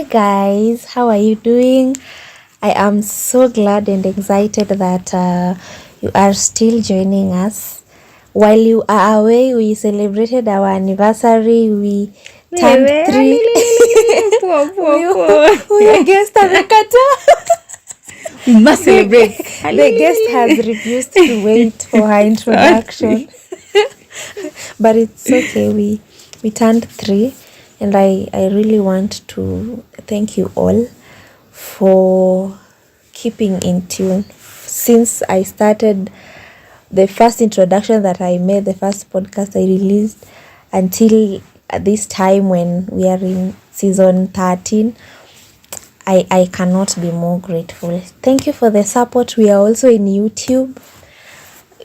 guys, how are you doing? I am so glad and excited that you are still joining us. While you are away, we celebrated our anniversary. We turned 3. Huyo guest amekata. We must celebrate. The guest has refused to wait for her introduction. But it's okay. We turned 3. And I really want to thank you all for keeping in tune. Since I started the first introduction that I made, the first podcast I released, until this time when we are in season 13, I cannot be more grateful. Thank you for the support. We are also in YouTube.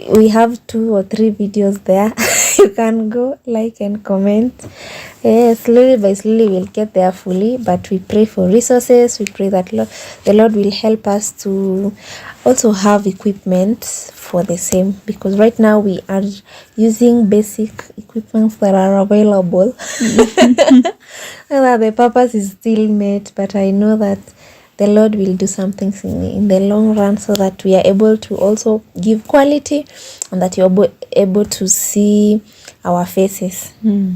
We have 2 or 3 videos there. You can go like and comment. Slowly by slowly we'll get there fully, but we pray for resources. We pray that the Lord will help us to also have equipment for the same, because right now we are using basic equipment that are available. The purpose is still met, but I know that the Lord will do something in the long run, so that we are able to also give quality and that you're able to see our faces.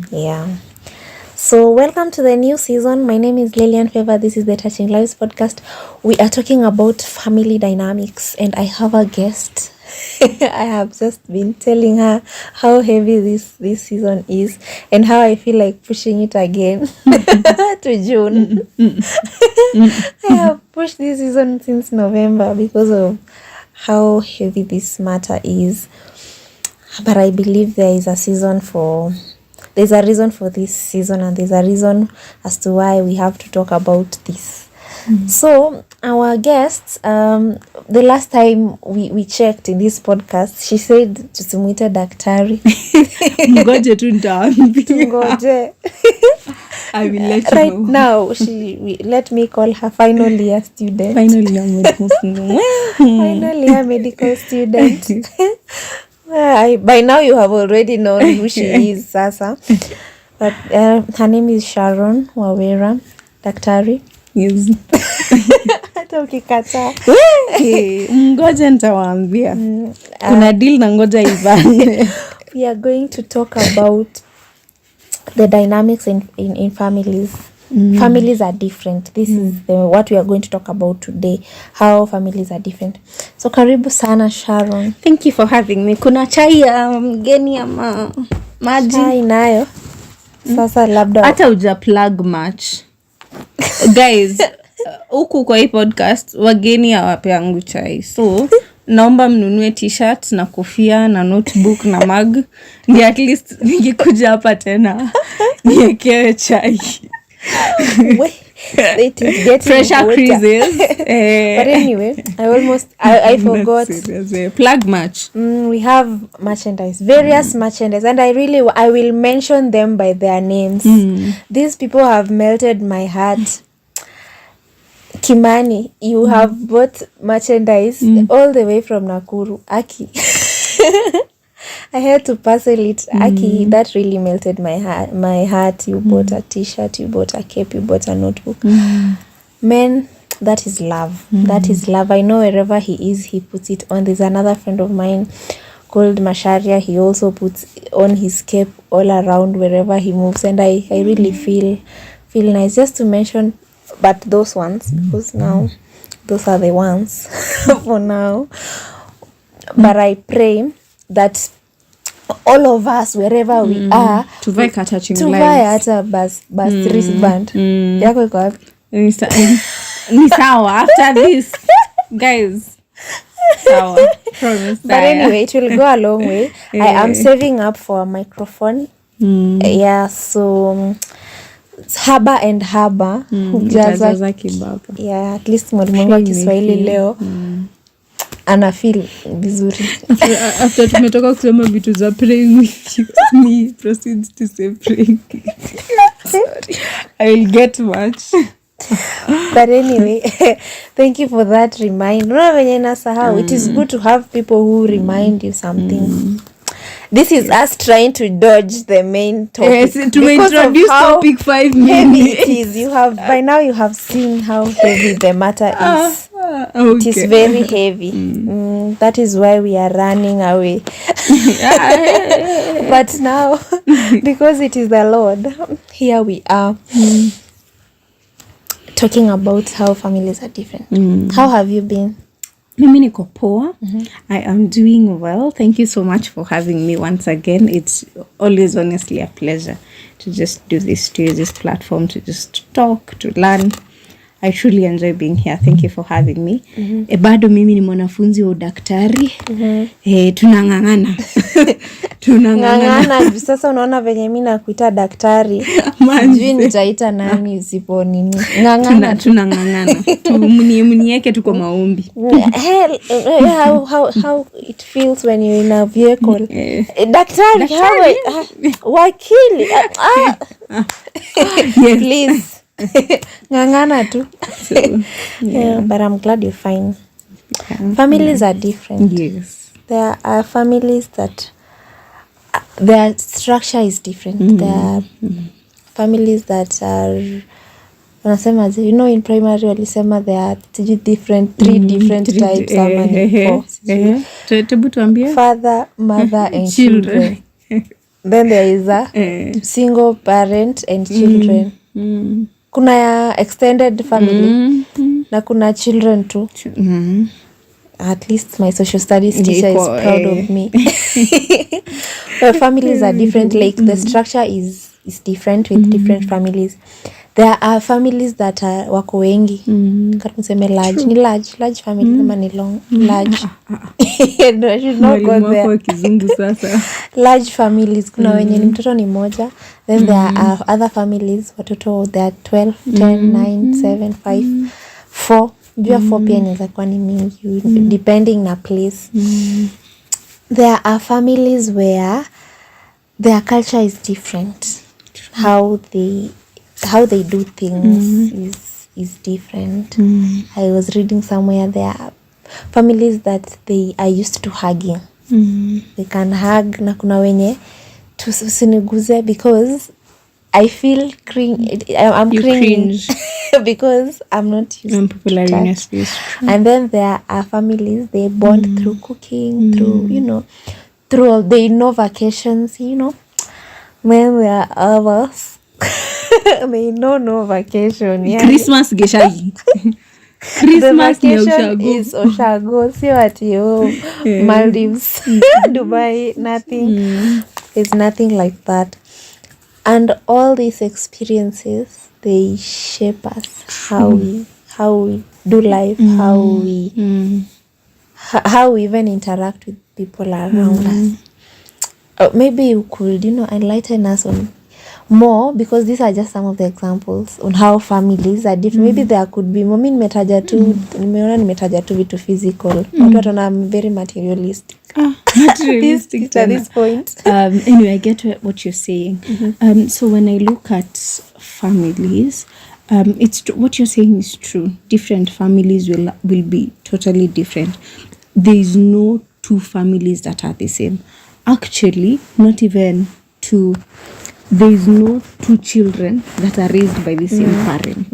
Yeah. So welcome to the new season. My name is Lillian Favor. This is the Touching Lives podcast. We are talking about family dynamics, and I have a guest. I have just been telling her how heavy this season is and how I feel like pushing it again to June. I have pushed this season since November because of how heavy this matter is. But I believe there's a reason for this season, and there's a reason as to why we have to talk about this. So our guest, the last time we checked in this podcast, she said tusimuite daktari. Ngoje tu nitaambia. Ngoje. I will let you right know. Now let me call her final year student. Final year medical student. By now you have already known who she is, Sasa. But her name is Sharon Wawera, daktari. Yes. Hata ukikataa. Ngoja nitawaambia. Kuna deal na ngoja ivane. We are going to talk about the dynamics in families. Families are different. This is what we are going to talk about today, how families are different. So karibu sana Sharon. Thank you for having me. Kuna chai ya mgeni ama maji? Chai nayo. Sasa labda hata uja plug match. Guys, huku kwa hii podcast wageni hawapeangu chai. So naomba mnunue t-shirt na kofia na notebook na mug. Ni at least nikikuja hapa tena niekewe chai. It is getting pressure creases. But anyway, I forgot. Plug match. We have merchandise, various merchandise, and I will mention them by their names. These people have melted my heart. Kimani, you have bought merchandise all the way from Nakuru. Aki. I had to parcel it. Aki, that really melted my heart. You bought a t-shirt, you bought a cape, you bought a notebook. Men, that is love. That is love. I know wherever he is, he puts it on. There's another friend of mine called Masharia. He also puts on his cape all around wherever he moves. And I really feel nice. Just to mention, but those ones, because now, those are the ones for now. But I pray that all of us, wherever we are, tuvae Touching Lives. Tuvae hata bas wristband. Yako iko wapi? Ni sawa after this. Guys. Sawa. Promise. But anyway, it will go a long way. I am saving up for a microphone. Yeah, so Haba and Haba. Hujaza kibaba. Yeah, at least mwalimu wa Kiswahili leo. Ana feel vizuri. After tumetoka kusema vitu za praying with you, me proceeds to say praying. Sorry. I will get much. But anyway, thank you for that reminder. It is good to have people who remind you something. This is us trying to dodge the main topic. Yes, to because of introduce how topic 5 heavy minutes. it is. You have by now you have seen how heavy the matter is. Okay. It is very heavy. That is why we are running away. But now, because it is the Lord, here we are talking about how families are different. How have you been? Mimi niko poa. I am doing well. Thank you so much for having me once again. It's always honestly a pleasure to just do this, to use this platform to just talk, to learn. I truly enjoy being here. Thank you for having me. Bado mimi ni mwanafunzi wa udaktari. Tunang'ang'ana. Ng'ang'ana. Sasa unaona venye mimi nakuita daktari. Sijui nitaita nani usipo nini. Ng'ang'ana. Tunang'ang'ana. Mnieke tuko maombi. How it feels when you're in a vehicle. Daktari. Wakili. Yes. Please. Ng'ang'ana tu. Yeah, but I'm glad you're fine. Families are different. Yes. There are families that their structure is different. There are families that are wanasema, you know, in primary walisema there are three different types ama ni 4. Tebu tuambie. Father, mother and children. Then there is a single parent and children. Kuna ya extended family na kuna children too. At least my social studies teacher is proud of me. But families are different. Like the structure is different with different families. There are families that are wako wengi. Tuseme large. Ni large family ama ni large. No, I should not go there. Kizungu sasa. Large families. Kuna wenye ni mtoto ni moja. Then there are other families. Watoto there are 12, 10, 9, 7, 5, 4. Jua 4 pia inaweza kuwa ni mingi. Depending na place. There are families where their culture is different. How they do things is different. I was reading somewhere there are families that they are used to hugging. They can hug na kuna wenye tusiniguze because I feel I'm cringe because I'm not used to touch. And then there are families they bond through cooking, through they know vacations, Then there are others they no vacation. Yeah. Christmas geshagi. The vacation is Oshago, sio ati Maldives, Dubai, nothing. It's nothing like that. And all these experiences, they shape us, how we do life, how we even interact with people around us. Maybe you could, enlighten us on more, because these are just some of the examples on how families are different. Maybe there could be more. Nimetaja tu vitu physical. Watu I'm very materialistic. Materialistic at this point. Anyway, I get what you're saying. So when I look at families, it's what you're saying is true. Different families will be totally different. There is no two families that are the same. Actually, not even two. There is no two children that are raised by the same parent.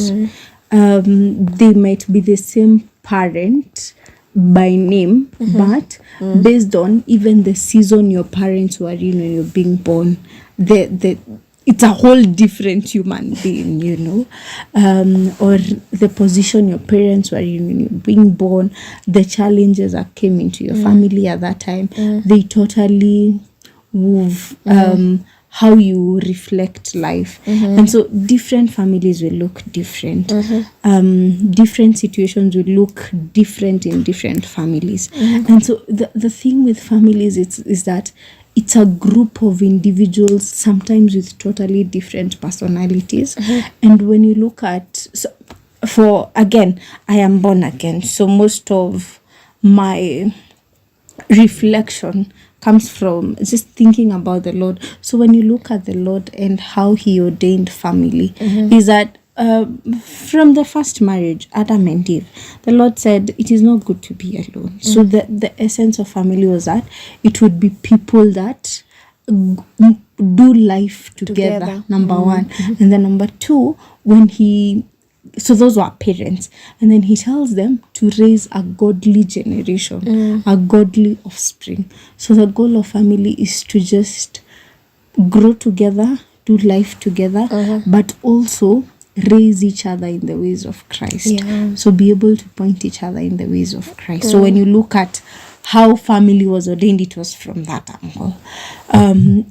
They might be the same parent by name, but based on even the season your parents were in when you're being born, it's a whole different human being, or the position your parents were in when you're being born, the challenges that came into your family at that time, they totally move how you reflect life. And so different families will look different. Different situations will look different in different families. And so the thing with families is that it's a group of individuals, sometimes with totally different personalities. And when you look at, I am born again, so most of my reflection comes from just thinking about the Lord. So when you look at the Lord and how he ordained family, is that from the first marriage, Adam and Eve, the Lord said it is not good to be alone. So the essence of family was that it would be people that do life together. Number one. And then number two, so those were parents, and then he tells them to raise a godly generation, a godly offspring. So the goal of family is to just grow together, do life together, but also raise each other in the ways of Christ. So be able to point each other in the ways of Christ. So when you look at how family was ordained, it was from that angle.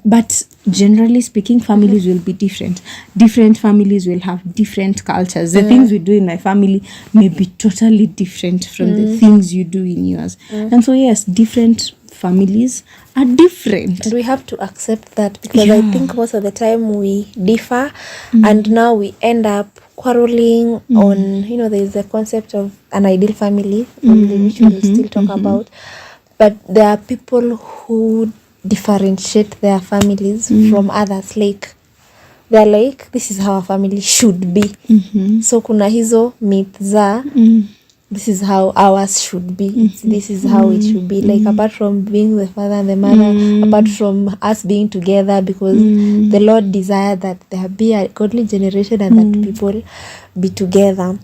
But generally speaking, families will be different. Different families will have different cultures. The things we do in my family may be totally different from the things you do in yours. And so yes, different families are different. And we have to accept that, because I think most of the time we differ, and now we end up quarreling on, there is a concept of an ideal family, which we'll still talk about. But there are people who differentiate their families from others. Like, they're like, this is how a family should be. So kuna hizo myth za, this is how ours should be. This is how it should be. Like, apart from being the father and the mother, apart from us being together, because the Lord desired that there be a godly generation and that people be together.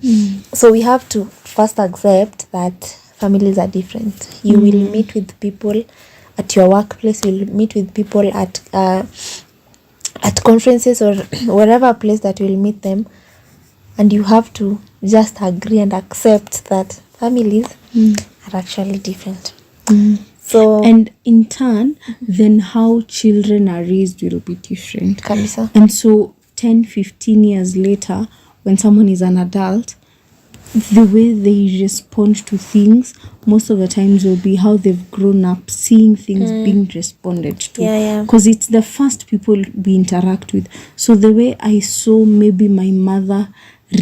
So we have to first accept that families are different. You will meet with people at your workplace, you'll meet with people at conferences or wherever place that you'll meet them, and you have to just agree and accept that families are actually different. So, and in turn, then how children are raised will be different. Kabisa. And so 10-15 years later, when someone is an adult, the way they respond to things most of the times will be how they've grown up seeing things being responded to. Because it's the first people we interact with. So the way I saw maybe my mother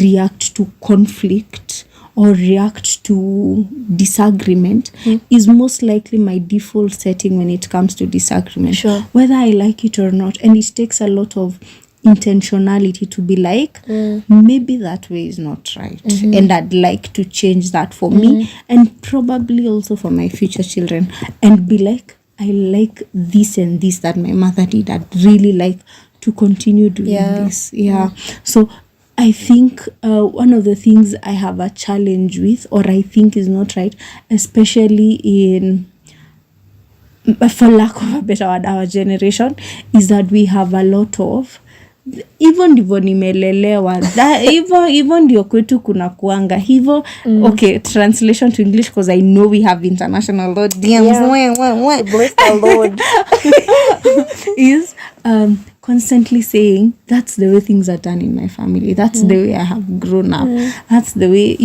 react to conflict or react to disagreement is most likely my default setting when it comes to disagreement. Whether I like it or not. And it takes a lot of intentionality to be like, maybe that way is not right, and I'd like to change that for me and probably also for my future children, and be like, I like this and this that my mother did. I'd really like to continue doing this. So I think one of the things I have a challenge with, or I think is not right, especially in, for lack of a better word, our generation, is that we have a lot of, hivyo ndivyo nimelelewa, hivyo ndio kwetu kuna kuanga hivyo. Okay, translation to English, because I know we have international audience. Bless the Lord. Is constantly saying, that's the way things are done in my family, that's the way I have grown up, that's the way,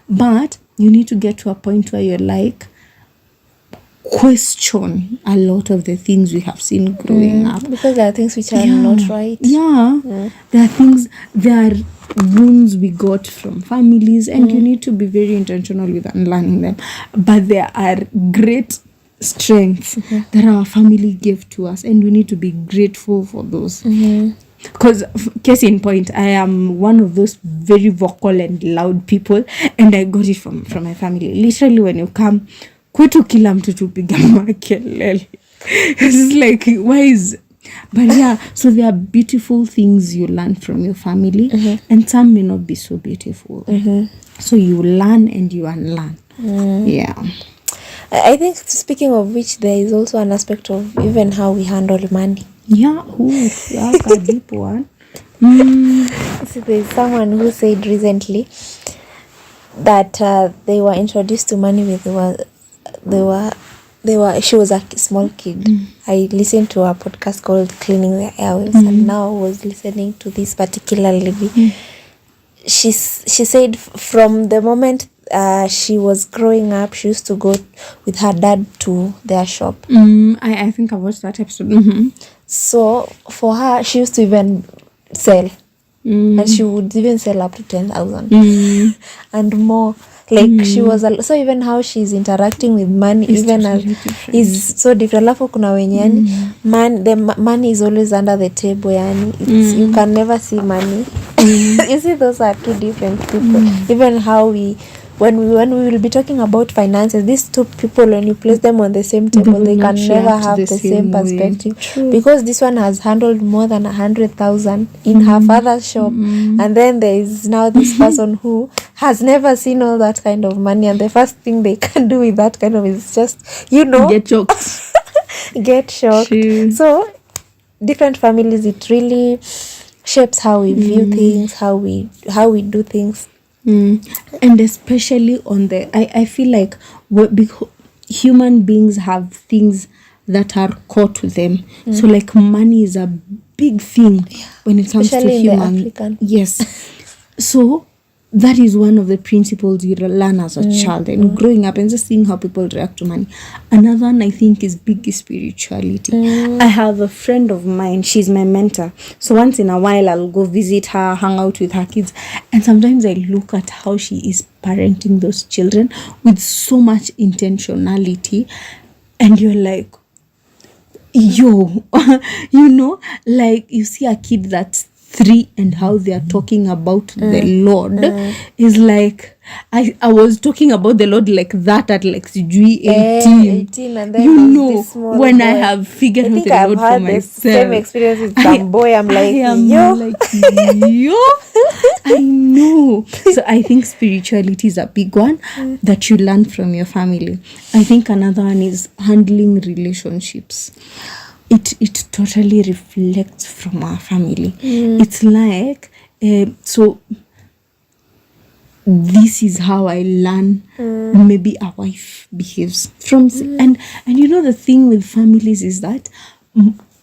but you need to get to a point where you're like, question a lot of the things we have seen growing up, because there are things which are not right. There are things, there are wounds we got from families, and you need to be very intentional with unlearning them. But there are great strengths that our family gave to us, and we need to be grateful for those. Because case in point, I am one of those very vocal and loud people, and I got it from my family. Literally, when you come kwetu kila mtu tupiga makelele. It's like, why is... But so there are beautiful things you learn from your family, and some may not be so beautiful. So you learn and you unlearn. I think, speaking of which, there is also an aspect of even how we handle money. That's a deep one. So there's someone who said recently that they were introduced to money with she was a small kid. I listened to a podcast called Cleaning the Airwaves, and now I was listening to this particular lady. She said from the moment she was growing up, she used to go with her dad to their shop. I think I watched that episode. So for her, she used to even sell, and she would even sell up to 10,000 and more. Like, she was so even how she's interacting with money, it's even totally is so different. Alafu kuna wenye yani the money is always under the table, yani you can never see money. You see, those are two different people. Even how we when we will be talking about finances, these two people, when you place them on the same table, will they not can never react have the the same same way. perspective. True. Because this one has handled more than 100,000 in her father's shop, and then there is now this person who has never seen all that kind of money, and the first thing they can do with that kind of is just, Get choked. get shocked. True. So different families, it really shapes how we view things, how we do things. And especially on the I feel like human beings have things that are core to them. So like money is a big thing when it comes Especially to in the human. African. Yes. So that is one of the principles you learn as a child and growing up and just seeing how people react to money. Another one I think is big spirituality. I have a friend of mine, she's my mentor. So once in a while I'll go visit her, hang out with her kids, and sometimes I look at how she is parenting those children with so much intentionality, and you're like, yo, like you see a kid that's 3 and how they are talking about the Lord is like, I was talking about the Lord like that at like 18, 18, and then this small when boy. I have figured I out think the I've Lord for had the myself. same experience with some boy. I'm like, I am yo. like, yo, I know. So I think spirituality is a big one that you learn from your family. I think another one is handling relationships. It totally reflects from our family. It's like, so this is how I learn maybe a wife behaves from and the thing with families is that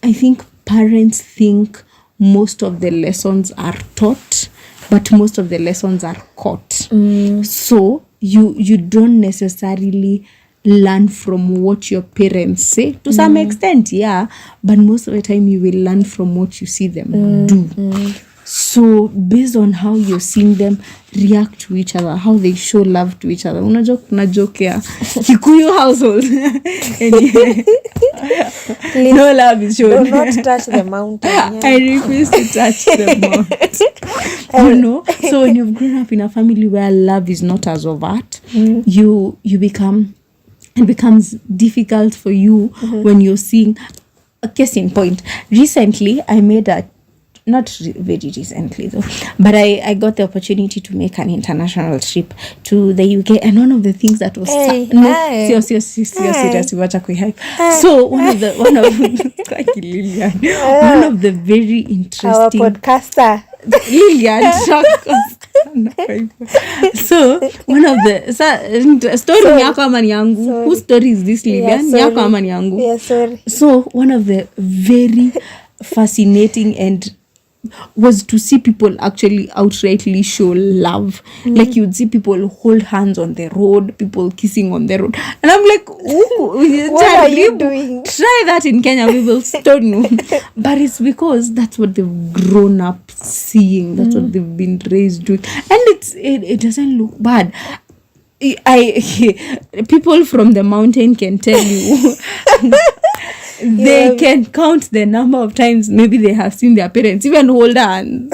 I think parents think most of the lessons are taught, but most of the lessons are caught. So you don't necessarily learn from what your parents say to some extent, yeah, but most of the time you will learn from what you see them do. So based on how you're seeing them react to each other, how they show love to each other. Kuna joke ya Kikuyu household. Anyway. Please, No love is shown. do not touch the mountain. I refuse to touch the mountain. So when you've grown up in a family where love is not as overt, you become, it becomes difficult for you when you're seeing a case in point. Recently, I made very recently though, but I got the opportunity to make an international trip to the UK, and one of the things that was Hey. so one of the very Our interesting podcaster. Lilian so one of the story yako ama ni yangu? Whose story is this, Lilian? Yako ama ni yangu? Yeah, sorry. So one of the very fascinating and was to see people actually outrightly show love. Like you'd see people hold hands on the road, people kissing on the road, and I'm like, What are you doing? Try that in Kenya, we will stone you. But it's because that's what they've grown up seeing, that's what they've been raised doing, and it doesn't look bad. People from the mountain can tell you they can count the number of times maybe they have seen their parents even hold hands.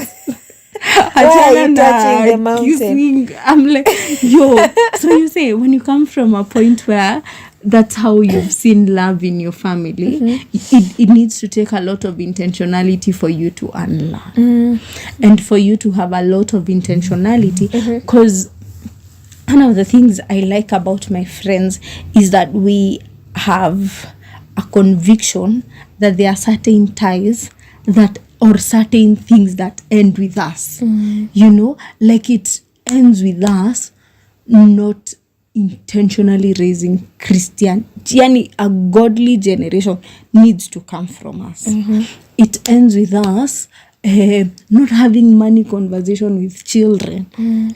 Why are you touching the mountain? Kissing. I'm like, yo. So you say when you come from a point where that's how you've seen love in your family, it needs to take a lot of intentionality for you to unlearn and for you to have a lot of intentionality, because one of the things I like about my friends is that we have a conviction that there are certain ties that or certain things that end with us. Like it ends with us not intentionally raising Christian. Yani a godly generation needs to come from us. It ends with us not having money conversation with children.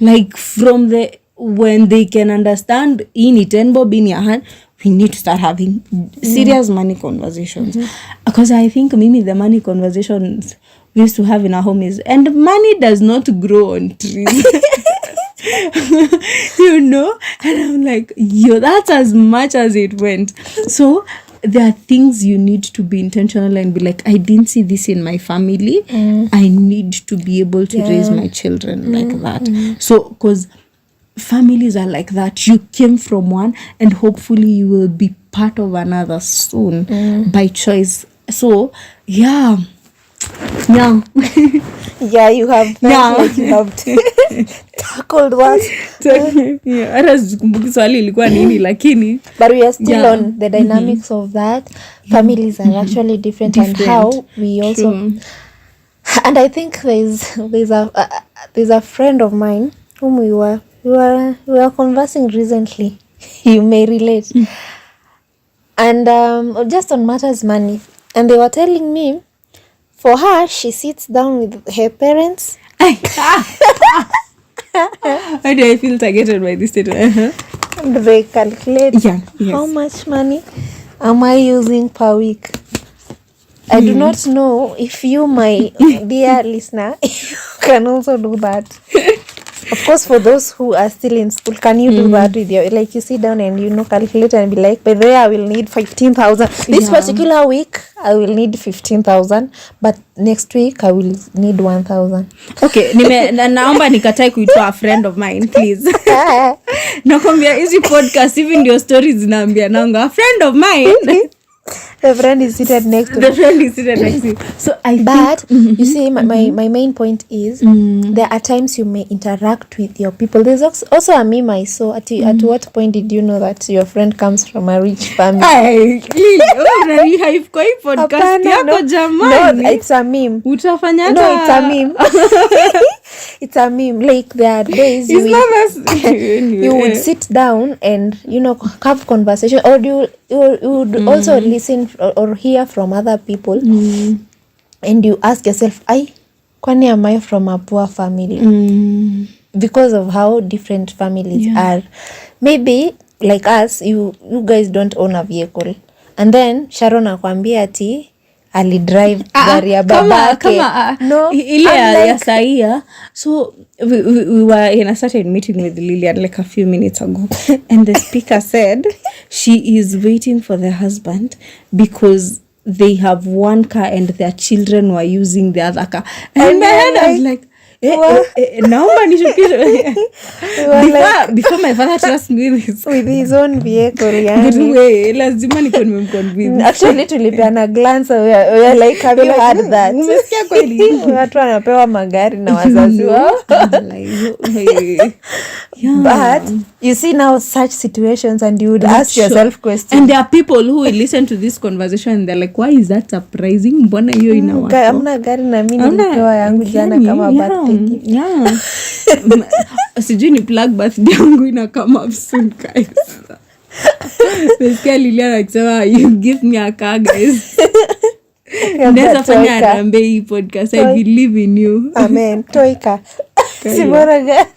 Like from when they can understand in it and bob in your hand, we need to start having serious money conversations. Because I think maybe the money conversations we used to have in our home is, and money does not grow on trees. And I'm like, yo, that's as much as it went. So there are things you need to be intentional and be like, I didn't see this in my family. I need to be able to raise my children like that. So because families are like that. You came from one and hopefully you will be part of another soon by choice. So yeah. Yeah, you have felt like you have tackled what. Hata sikumbuki swali ilikuwa nini lakini but we are still on the dynamics of that. Families are actually different and how we also and I think there's a friend of mine whom we were conversing recently. You may relate. And just on matters money, and they were telling me for her she sits down with her parents. Why do I feel targeted by this statement? And they calculate how much money am I using per week. I do not know if you, my dear listener, you can also do that. Of course, for those who are still in school, can you do that with your, like you sit down and calculate and be like, by there I will need 15,000. This particular week I will need 15,000, but next week I will need 1,000. Okay, naomba nikatai kuitwa a friend of mine, please. Nakwambia hizi podcast hivi ndio stories zinaambia nanga a friend of mine. The friend is seated next to you. So you see, my main point is there are times you may interact with your people. There's also a meme I saw. At what point did you know that your friend comes from a rich family? Podcast yako jamani. No, it's a meme. Utafanya no, it's a meme. It's a meme. Like there are days you would sit down and have conversation, or you would also listen or hear from other people, and you ask yourself, kwani am I from a poor family? Because of how different families are. Maybe like us, you guys don't own a vehicle, and then Sharon akwambia ati alidrive gari ya babake. No, ile ya saia. So we were in a certain meeting with Lillian like a few minutes ago, and the speaker said she is waiting for the husband because they have one car and their children were using the other car. And in my head I was like, naomba nishukishe. Before my father trusts me this with his own vehicle, lazima niko nimemconvince. Actually tulipeana glance, we are like, have you heard that? Umesikia kweli? Watu wanapewa magari na wazazi wao. But you see now such situations and you would ask yourself questions. And there are people who will listen to this conversation and they're like, why is that surprising? Mbona hiyo inawako? Amna gari na mimi nilipewa yangu jana kama birthday. Sijui ni plug birthday yangu ina come up soon guys. Nasikia Lilian akisema you give me a car guys. Neza fanya arambe hii podcast. I believe in you. Amen. Toika. Simona gari.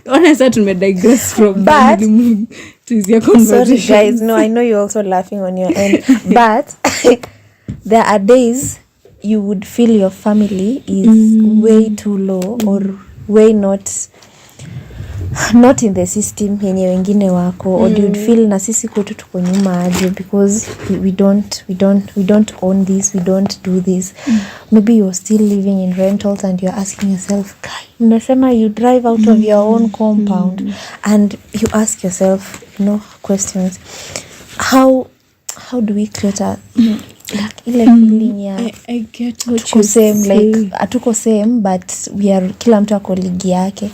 Honestly tumedigress from family to your conversation. Sorry guys, no, I know you're also laughing on your end, but there are days you would feel your family is way too low or way not in the system yenye wengine wako, or you'd feel na sisi kwetu tuko nyuma aje because we don't own this, we don't do this. Maybe you're still living in rentals and you're asking yourself, unasema you drive out of your own compound, and you ask yourself questions, how do we create a ile feeling ya I get what tuko same, like atuko same but we are kila mtu ako ligi yake.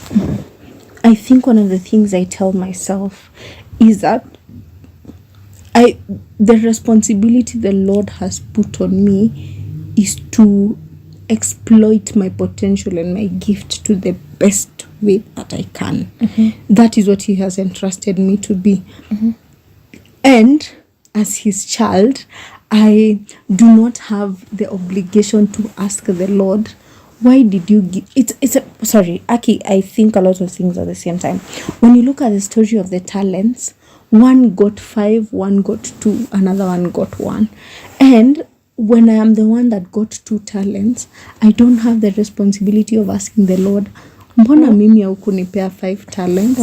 I think one of the things I tell myself is that the responsibility the Lord has put on me is to exploit my potential and my gift to the best way that I can. That is what He has entrusted me to be. And as His child, I do not have the obligation to ask the Lord, why did you give Aki, I think a lot of things at the same time. When you look at the story of the talents, one got 5, one got 2, another one got 1. And when I am the one that got 2 talents, I don't have the responsibility of asking the Lord, mbona mimi haukunipea 5 talents?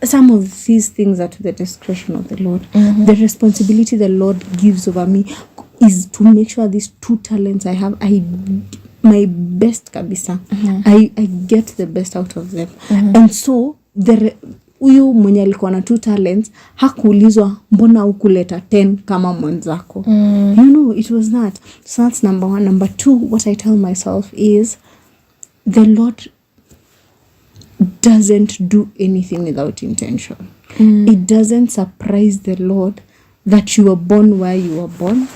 Some of these things are to the discretion of the Lord. The responsibility the Lord gives over me is to make sure these 2 talents I have, my best kabisa. I get the best out of them. And so huyu mwenye alikuwa na 2 talents hakuulizwa mbona hukuleta 10 kama mwenzako. You know, it was that. So that's number 1. Number 2, what I tell myself is the Lord doesn't do anything without intention. It doesn't surprise the Lord that you were born where you were born.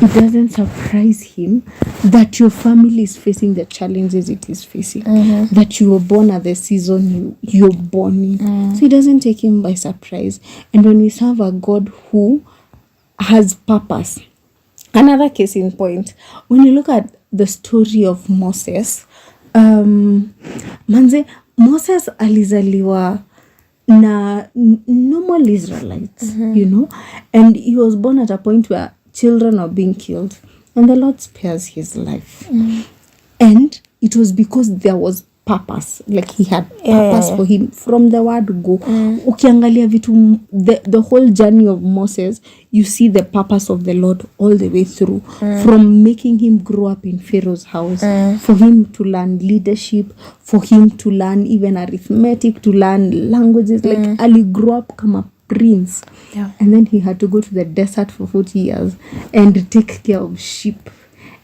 It doesn't surprise him that your family is facing the challenges it is facing. That you were born at the season you're born in. So it doesn't take him by surprise. And when we serve a God who has purpose. Another case in point, when you look at the story of Moses, manze, Moses alizaliwa na normal Israelites, you know, and he was born at a point where children are being killed, and the Lord spares his life. And it was because there was purpose, like he had purpose for him from the word go. Ukiangalia vitu, the whole journey of Moses, you see the purpose of the Lord all the way through, from making him grow up in Pharaoh's house, for him to learn leadership, for him to learn even arithmetic, to learn languages, like Ali grew up kama prince, and then he had to go to the desert for 40 years and take care of sheep.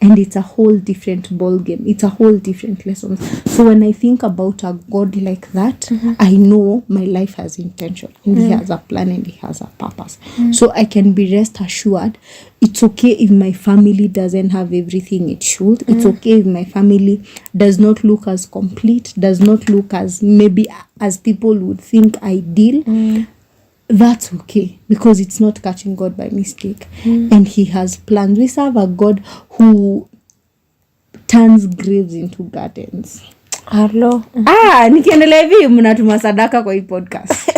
And it's a whole different ball game. It's a whole different lesson. So when I think about a God like that, I know my life has intention. And he has a plan and he has a purpose. So I can be rest assured. It's okay if my family doesn't have everything it should. It's okay if my family does not look as complete, does not look as maybe as people would think ideal. That's okay, because it's not catching God by mistake. And he has plans. We serve a God who turns graves into gardens. Hello. Nikiendelea hivi mnatuma sadaka kwa hii podcast.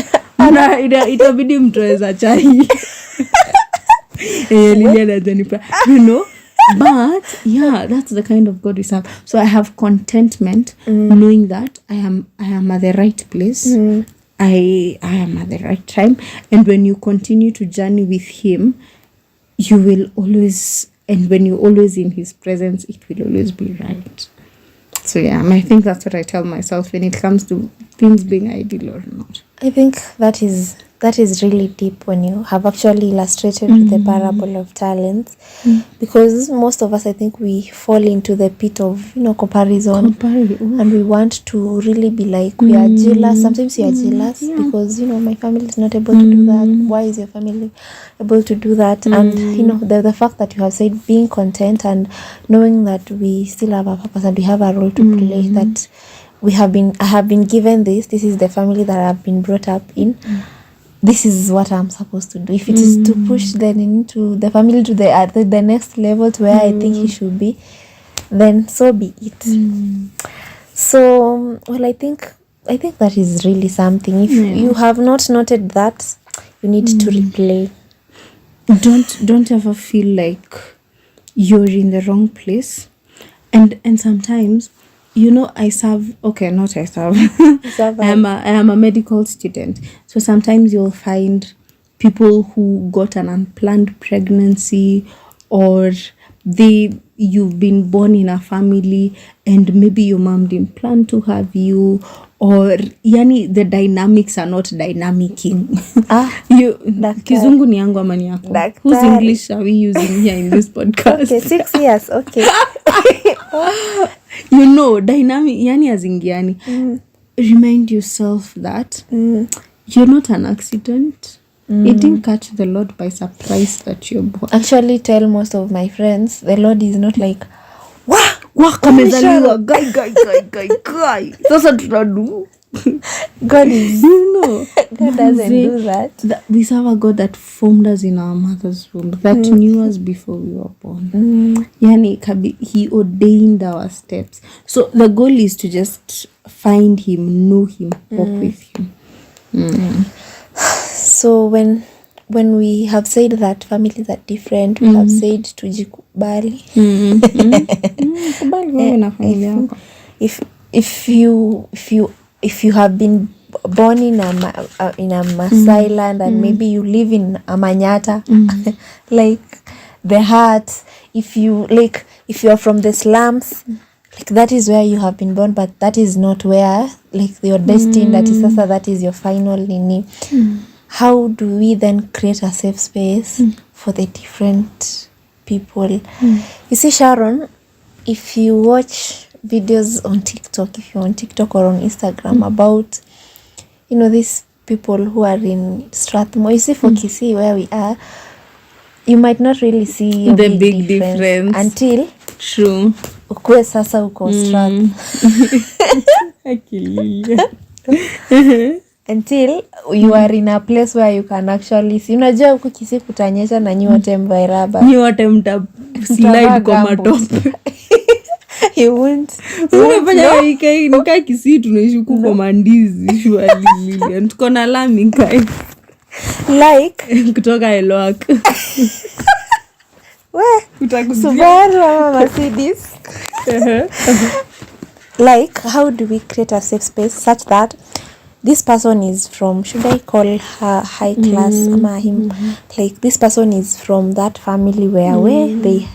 Itabidi mtoeza chai. Liliana Jennifer. You know, but yeah, that's the kind of God we serve. So I have contentment knowing that I am at the right place. I am at the right time, and when you continue to journey with him, you will always, and when you're always in his presence, it will always be right. So yeah, I think that's what I tell myself when it comes to things being ideal or not. I think that is really deep when you have actually illustrated with the parable of talents, because most of us, I think, we fall into the pit of, comparison. And we want to really be like, we are jealous. Sometimes we are jealous because, my family is not able to do that. Why is your family able to do that? And, the fact that you have said being content and knowing that we still have a purpose and we have a role to play, that I have been given this is the family that I've been brought up in. This is what I'm supposed to do. If it is to push then into the family to the next level to where I think he should be, then so be it. So, well, I think that is really something. If you have not noted that, you need to replay. Don't ever feel like you're in the wrong place. And sometimes, I serve. I am a medical student. So sometimes you'll find people who got an unplanned pregnancy, or you've been born in a family and maybe your mom didn't plan to have you, or the dynamics are not dynamicing. Kizungu ni yangu ama ni yako? Whose English are we using here in this podcast? Okay, 6 years, okay. Dynamic, azingiani. Remind yourself that you're not an accident. It didn't catch the Lord by surprise that you're born. Actually, tell most of my friends, the Lord is not like, kamezaliwa guy. Sasa tutadu. God is, God doesn't do that. We serve a God that formed us in our mother's womb, that knew us before we were born. He ordained our steps. So the goal is to just find him, know him, walk with him. So when we have said that families are different, we have said tujikubali. If you have been born in a Maasai land and maybe you live in a Manyata, like the heart, if you are from the slums, like that is where you have been born, but that is not where like you're destined that is your final nini. How do we then create a safe space for the different people? You see, Sharon, if you watch videos on TikTok, if you're on TikTok or on Instagram about, you know, these people who are in Strathmore, you see for Kisii where we are, you might not really see a the big difference until true ukue sasa uko until you are in a place where you can actually see. Unajua huku Kisii kutanyesha na nyi wote mvae raba, nyi wote mta slide kwa matope. You won't. Unafanya ikai nika Kisii tunaishi huku kwa mandizi shwali Lilian, tuko na lami kai like kutoka Elwak. Subaru ama Mercedes. Like, how do we create a safe space such that this person is from, should I call her high class ama him, like this person is from that family where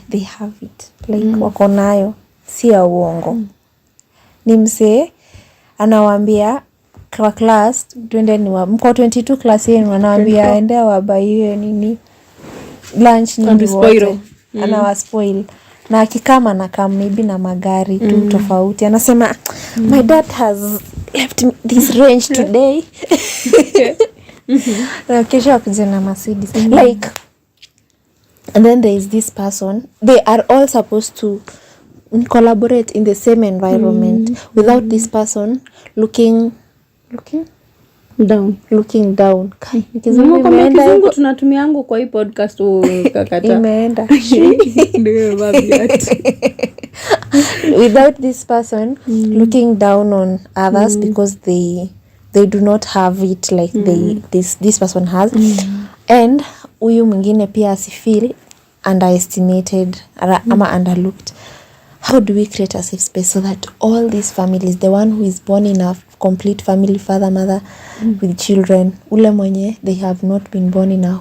they have it, like wako nayo, si ya uongo. Ni msee anawaambia kwa class twende ni mko 22 class yenu, anawaambia endea wabaiwe nini lunch nyingi wote, anawaspoil. Na akikama na kama maybe na magari tu tofauti, anasema my dad has left me this range today. Na kesho akuje na Mercedes. Like, and then there is this person, they are all supposed to collaborate in the same environment without this person looking down. Kizungu tunatumiangu kwa hii podcast kakata. Imeenda. Without this person looking down on others because they do not have it like this person has. And huyu mwingine pia asifeel underestimated ama underlooked. How do we create a safe space so that all these families, the one who is born in a complete family, father, mother with children, ule mwenye they have not been born in a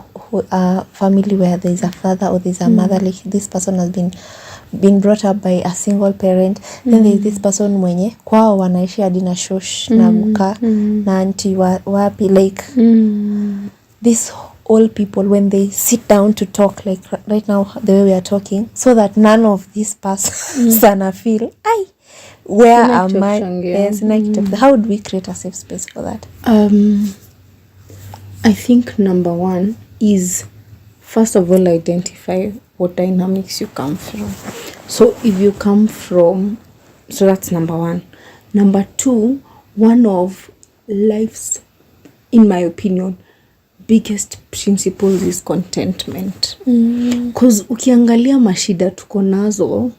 family where there is a father or there is a mother, like this person has been brought up by a single parent, then there is this person mwenye kwao wanaishi hadi na shosh na guka na auntie wapi, like this all people when they sit down to talk, like right now the way we are talking, so that none of these persons feel where am I? Yes, how do we create a safe space for that? I think number one is, first of all, identify what dynamics you come from. So if you come from, so that's number one. Number two, one of life's, in my opinion, biggest principles is contentment. Because ukiangalia mashida tuko nazo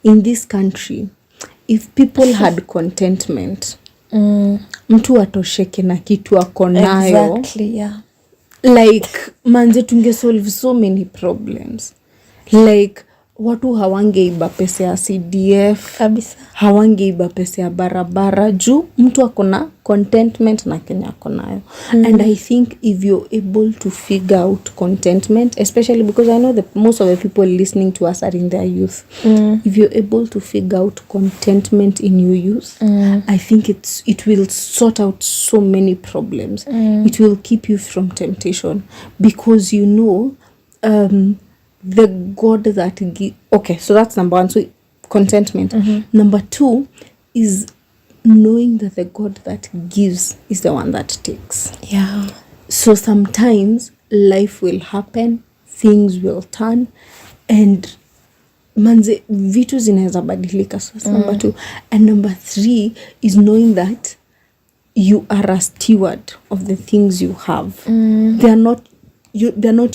in this country, if people had contentment, mtu atosheke na kitu ako nayo. Exactly, yeah. Like, manze tunge solve so many problems. Like, watu hawangeiba pesa ya CDF, kabisa. Hawangeiba pesa ya barabara juu mtu akona contentment na Kenya akonayo. And I think if you're able to figure out contentment, especially because I know that most of the people listening to us are in their youth, if you're able to figure out contentment in your youth, I think it will sort out so many problems. It will keep you from temptation because you know the God that okay, so that's number one, so contentment. Number two is knowing that the God that gives is the one that takes. Yeah. So sometimes life will happen, things will turn, and manze vitu zinaweza badilika. So that's number two. And number three is knowing that you are a steward of the things you have. They're not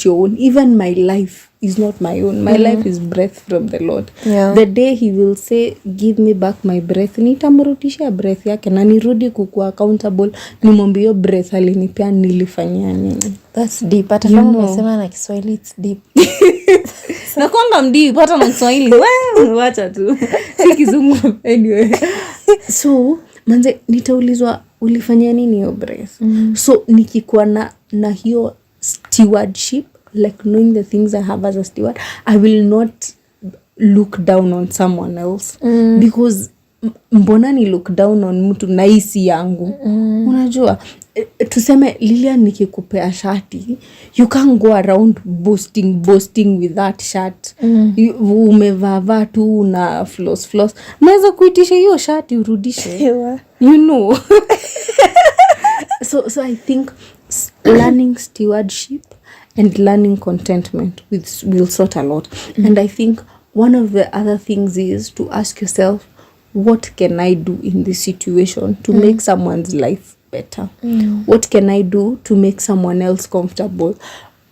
your own. Even my life is not my own. My life is breath from the Lord. Yeah. The day he will say give me back my breath, nitamrudishia breath yake na nirudi kukuwa accountable, nimwambie breath alinipea nilifanyia nini. That's deep. Hata kama umesema na Kiswahili it's deep. Na kwanga mdeep hata na Kiswahili. Wacha tu. Si Kizungu anyway. So manze nitaulizwa ulifanyia nini hiyo breath. So nikikuwa na hiyo stewardship, like knowing the things I have as a steward, I will not look down on someone else because mbona ni look down on mtu na isi yangu. Unajua tuseme Lilian nikikupea shati, you can't go around boasting with that shirt. Umevaa tu na floss. Naweza kuitisha hiyo shati urudishe. You know. So I think learning stewardship and learning contentment will sort a lot. And I think one of the other things is to ask yourself, what can I do in this situation to make someone's life better? What can I do to make someone else comfortable?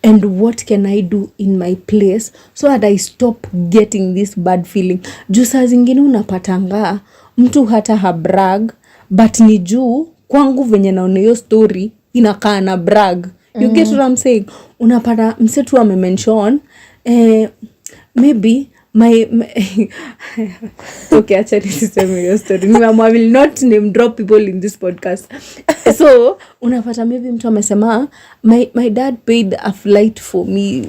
And what can I do in my place so that I stop getting this bad feeling? Juu saa zingine unapatanga mtu hata habrag, but ni juu kwangu venye naona hiyo story inakaa na brag. You get what I'm saying? Unapata msetu amemention maybe my okay, acha niseme your story. I will not name drop people in this podcast. So unapata maybe mtu amesema my dad paid a flight for me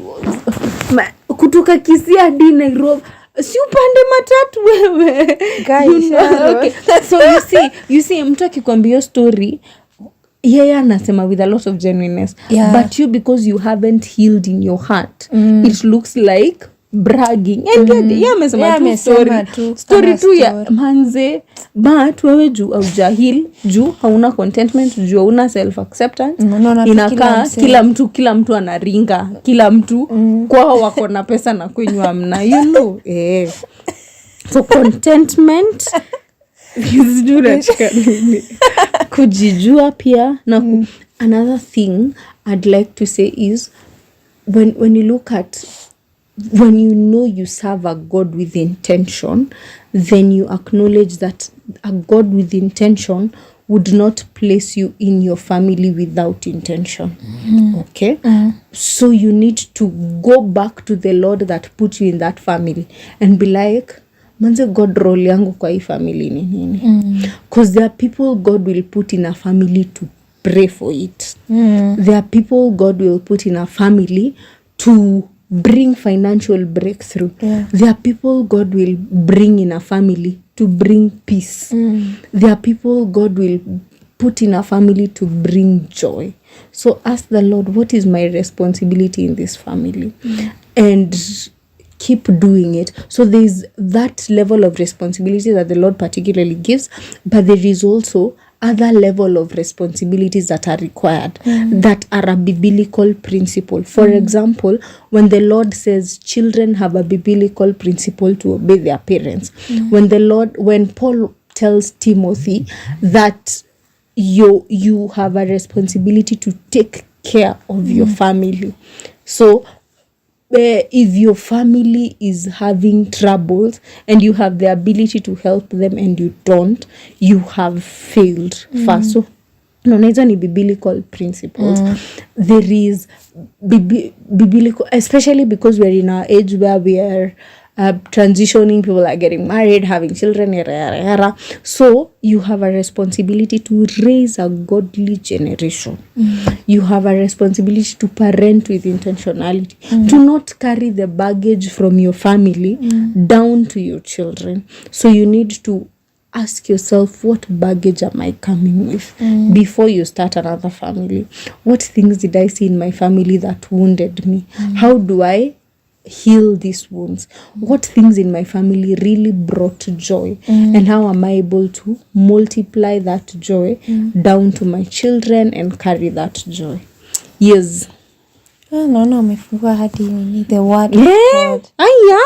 kutoka Kisii hadi Nairobi. Si upande matatu wewe. Guys, okay. So you see mtu akikwambia story yeye anasema with a lot of genuineness, but you, because you haven't healed in your heart, it looks like bragging. And amesema tu story tu ya manze, but wewe juu au jahil, juu hauna contentment, juu hauna self acceptance, inakaa kila mtu anaringa, kila mtu kwao wako na pesa na kwenyu amna, you know. So contentment kujijua pia na another thing I'd like to say is when you look at, when you know you serve a God with intention, then you acknowledge that a God with intention would not place you in your family without intention. Okay? So you need to go back to the Lord that put you in that family and be like, manze, God role yangu kwa hii family ni nini? Because there are people God will put in a family to pray for it. There are people God will put in a family to bring financial breakthrough. There are people God will bring in a family to bring peace. There are people God will put in a family to bring joy. So ask the Lord, what is my responsibility in this family? And keep doing it. So there's that level of responsibility that the Lord particularly gives, but there is also other level of responsibilities that are required that are a biblical principle. For example, when the Lord says children have a biblical principle to obey their parents, when Paul tells Timothy that you have a responsibility to take care of your family. So if your family is having troubles and you have the ability to help them and you don't, you have failed first. So hizo ni biblical principles. There is biblical, especially because we're in our age where we are transitioning, people are getting married, having children, yara. So you have a responsibility to raise a godly generation. You have a responsibility to parent with intentionality, to not carry the baggage from your family down to your children. So you need to ask yourself, what baggage am I coming with before you start another family? What things did I see in my family that wounded me? How do I heal these wounds? What things in my family really brought joy, and how am I able to multiply that joy down to my children and carry that joy? Yes. Naona umefungua hadi nini, the word of God. Aya,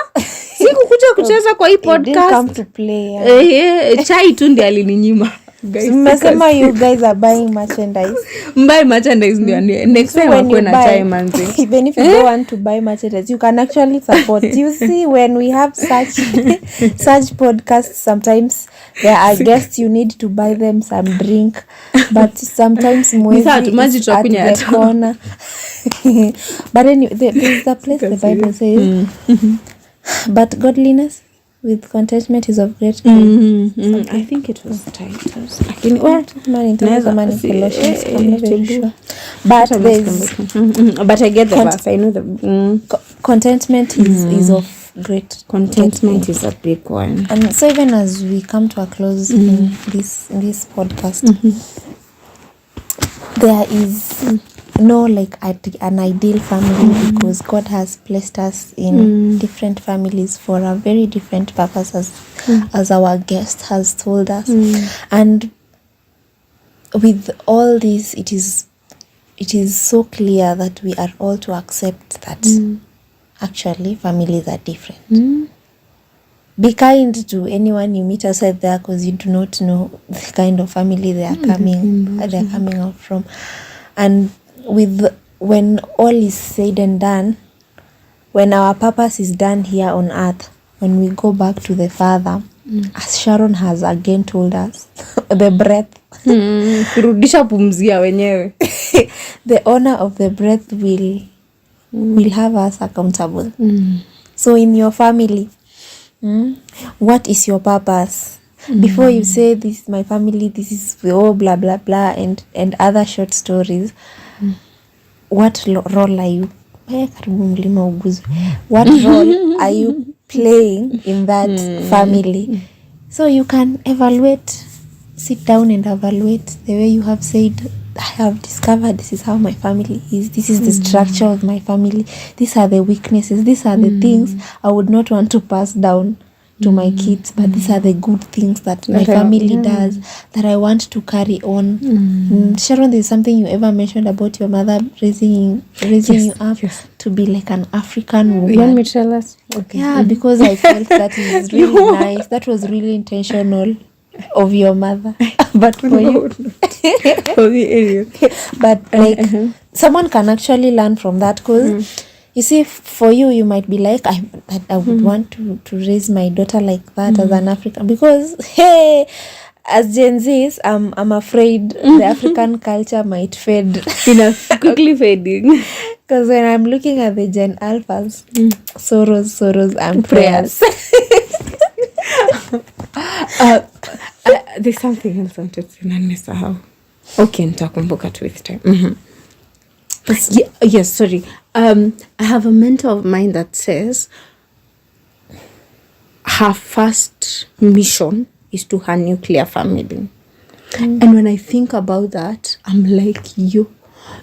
sikukuja kucheza kwa hii It didn't come podcast. to play. Chai tu ndiye alininyima. Guys, Mmesema you guys are buying merchandise. Buy merchandise ndio next time When akwe you na buy, chai manzi. even if you don't want to buy merchandise, you can actually support. You see, when we have such podcasts, sometimes there are guests, you need to buy them some drink, but sometimes mwezi is at the corner. But anyway, there's the place the Bible says, but godliness with contentment is of great gain. I think it was titles. Colossians, I'm not very sure. But there's But I get the verse. I know the contentment is of great Contentment is a big one. And so even as we come to a close in this podcast, there is no like an ideal family, because God has placed us in different families for a very different purpose, as our guest has told us. And with all this, it is so clear that we are all to accept that actually families are different. Be kind to anyone you meet outside there, because you do not know the kind of family they are coming out from. And when all is said and done, when our purpose is done here on earth, when we go back to the Father, as Sharon has again told us, the breath, kurudisha pumzia wenyewe. The owner of the breath will have us accountable. So in your family, what is your purpose? Before you say, this is my family, this is blah blah blah and other short stories, what role are you what role are you playing in that family? So you can sit down and evaluate the way you have said, I have discovered this is how my family is, this is the structure of my family, these are the weaknesses, these are the things I would not want to pass down to my kids, but these are the good things that my family does that I want to carry on. Sharon, there's something you ever mentioned about your mother raising you up to be like an African woman. You want me to tell us? Okay. Yeah, because I felt that is really nice. That was really intentional of your mother. But for you, but like someone can actually learn from that, because you see, for you might be like, I would want to raise my daughter like that as an African, because hey, as Gen Zs, I'm afraid the African culture might fade. Quickly fading. Because when I'm looking at the Gen Alphas, sorrows and prayers. There's something else I wanted to say. Okay, nitakumbuka tu with time. Yes, sorry. I have a mentor of mine that says her first mission is to her nuclear family. And when I think about that, I'm like, yo.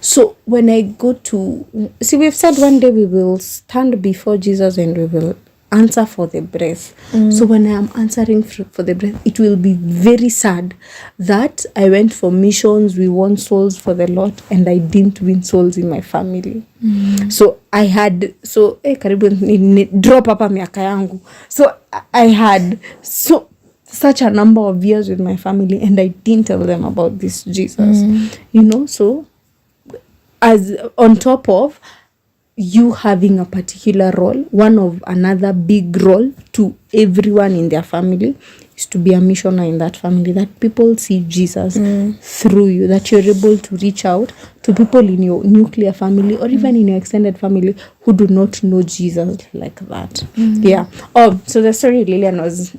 So when I go to... See, we've said one day we will stand before Jesus and we will answer for the breath. So when I am answering for the breath, it will be very sad that I went for missions, we won souls for the Lord, and I didn't win souls in my family. So I had karibu drop hapa miaka yangu. So I had such a number of years with my family, and I didn't tell them about this Jesus. So as on top of you having a particular role, one of another big role to everyone in their family is to be a missioner in that family, that people see Jesus through you, that you're able to reach out to people in your nuclear family or even in your extended family who do not know Jesus like that. Yeah. So the story Lillian was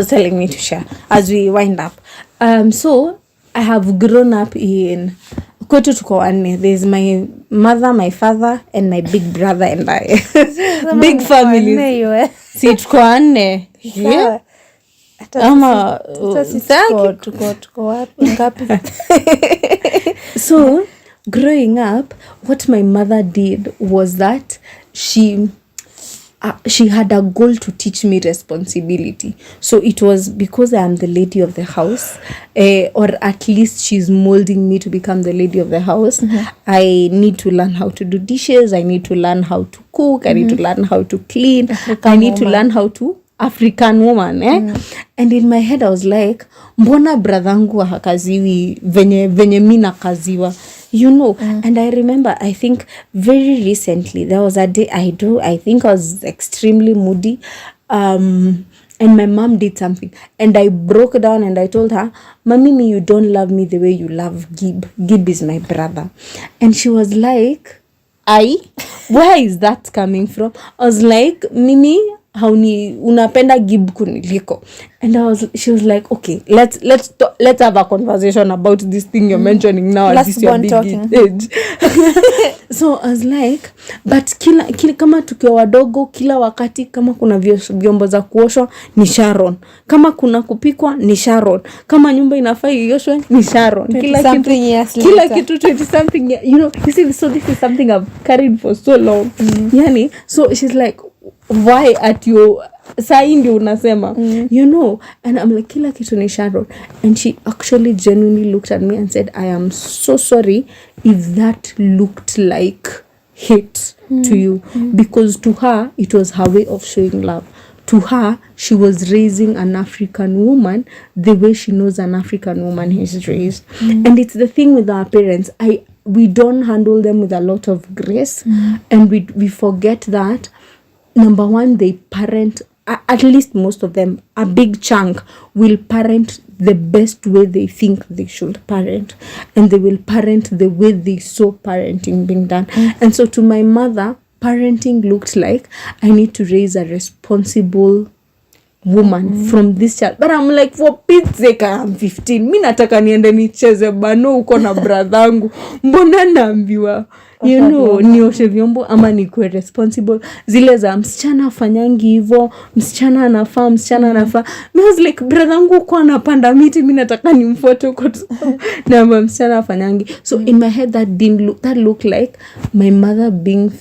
telling me to share as we wind up. So I have grown up in... Kwetu tuko wanne. There's my mother, my father, and my big brother and I. Big family. Si tuko wanne. Yeah. So, growing up, what my mother did was that she had a goal to teach me responsibility. So it was because I am the lady of the house, or at least she's molding me to become the lady of the house. I need to learn how to do dishes. I need to learn how to cook. I need to learn how to clean. I need to learn how to African woman. And in my head I was like, mbona brathangu hakaziwi venye mina kaziwa. And I remember, I think very recently, there was a day I think I was extremely moody. And my mom did something. And I broke down and I told her, Mami, you don't love me the way you love Gib. Gib is my brother. And she was like, where is that coming from? I was like, Mimi, unapenda Gib kuniliko. And she was like, okay, let's have a conversation about this thing you're mentioning now at this your big age. So I was like, but kila kama tukiwa wadogo, kila wakati kama kuna vyombo za kuoshwa ni Sharon, kama kuna kupikwa ni Sharon, kama nyumba inafaa ioshwe ni Sharon, kila kitu 20 something, you know. You see, so this is something I've carried for so long. Yani, so she's like, why at your side unasema, you know? And I'm like, kila kitu ni Sharon. And she actually genuinely looked at me and said, I am so sorry if that looked like hate to you, because to her it was her way of showing love. To her, she was raising an African woman the way she knows an African woman is raised. And it's the thing with our parents, we don't handle them with a lot of grace. And we forget that, number one, they parent, at least most of them, a big chunk will parent the best way they think they should parent, and they will parent the way they saw parenting being done. And so to my mother, parenting looked like, I need to raise a responsible woman from this child. But I'm like, for Pete's sake, I am 15. Mi nataka niende nicheze bano uko na bradhangu. Mbona naambiwa, you know, nioshe vyombo ama nikuwe responsible. Zile za msichana afanyangi hivyo, msichana anafaa. I was like, bradhangu uko anapanda miti, mi nataka nimfuate uko na msichana afanyangi. So in my head, that looked like my mother being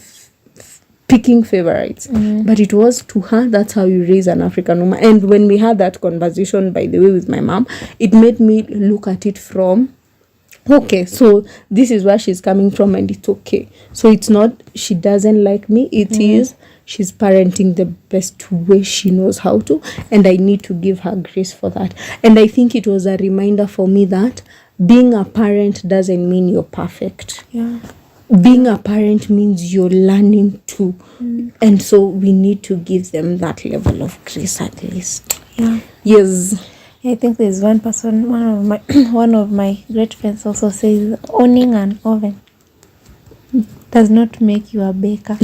picking favorites. But it was, to her, that's how you raise an African woman. And when we had that conversation, by the way, with my mom, it made me look at it from, okay, so this is where she's coming from, and it's okay. So it's not she doesn't like me, it is she's parenting the best way she knows how to, and I need to give her grace for that. And I think it was a reminder for me that being a parent doesn't mean you're perfect. Being a parent means you're learning too. And so we need to give them that level of grace at least. Yes. I think there's one person, one of my great friends also says, owning an oven does not make you a baker.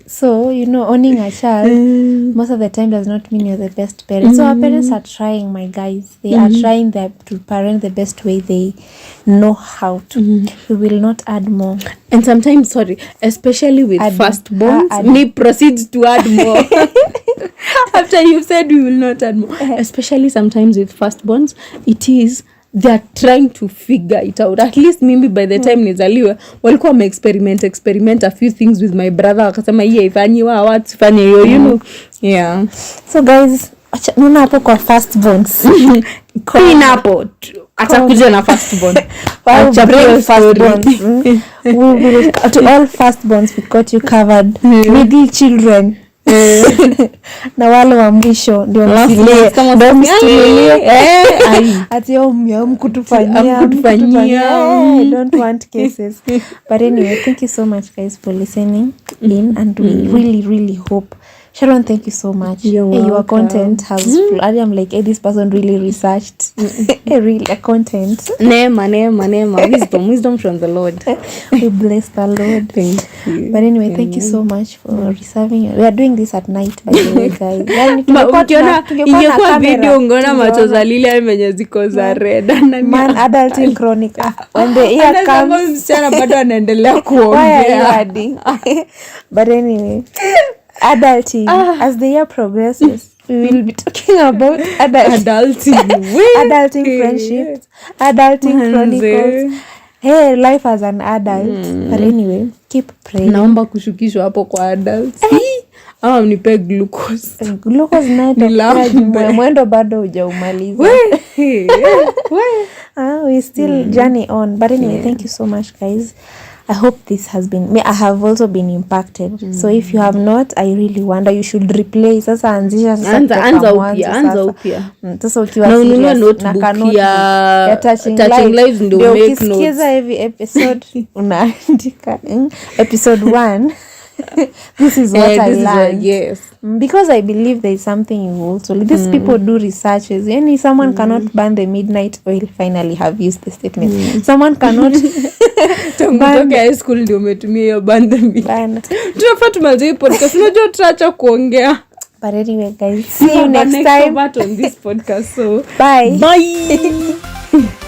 So, you know, owning a child most of the time does not mean you're the best parent. So our parents are trying, my guys. They are trying to parent the best way they know how to. We will not add more. And sometimes, especially with firstborns, me proceeds to add more. After you've said we will not add more. Especially sometimes with firstborns, it is, they're trying to figure it out. At least maybe by the time nizaliwe, walikuwa experiment a few things with my brother. Wakasema hii haifanyiwa, hawatifanya hiyo, you know. Yeah. So guys, nuna hapo kwa firstborns. Queen hapo. Atakuja na firstborn. Firstborns. To all firstborns, we got you covered. Middle children. Na wale wa mwisho ndio msilie, ndio msilie ati mkutufanyia. I don't want cases. But anyway, thank you so much guys for listening in, and we really hope. Sharon, thank you so much. Your content has I'm like, this person really researched really a content. Nema. Wisdom from the Lord. We bless the Lord. Thank you. But anyway, thank you so much for reserving. We are doing this at night, by the way, guys. Ingekuwa video ngona macho za lile menye ziko za red. Man, adulting chronic. When the year comes, msichana bado anaendelea kuongea. But anyway, adulting, as the year progresses, we will be talking about adulting friendships, adulting chronicles. Hey, life as an adult. But anyway, keep praying. Naomba kushukishwa hapo kwa adults. Ama mnipe glucose. Glucose nayo mwendo bado hujaumaliza. We still journey on. But anyway, thank you so much guys. I hope this has been, I have also been impacted. So if you have not, I really wonder, you should replay. Sasa anzisha sasa anza upya. Sasa ukiwa serious na kanoti ya touching lives ndio make notes. Ukisikiza every episode unaandika episode 1. This is what I learned. Yes. Because I believe there is something you also. These people do researches. Yani someone cannot burn the midnight oil. Finally have used the statement. Someone cannot burn high school ndio umetumia hiyo burn the midnight. Tunafaa tumalize podcast. Unajua tutaacha kuongea. But anyway, guys, see you I'm an next time. extrovert on this podcast, so Bye. bye.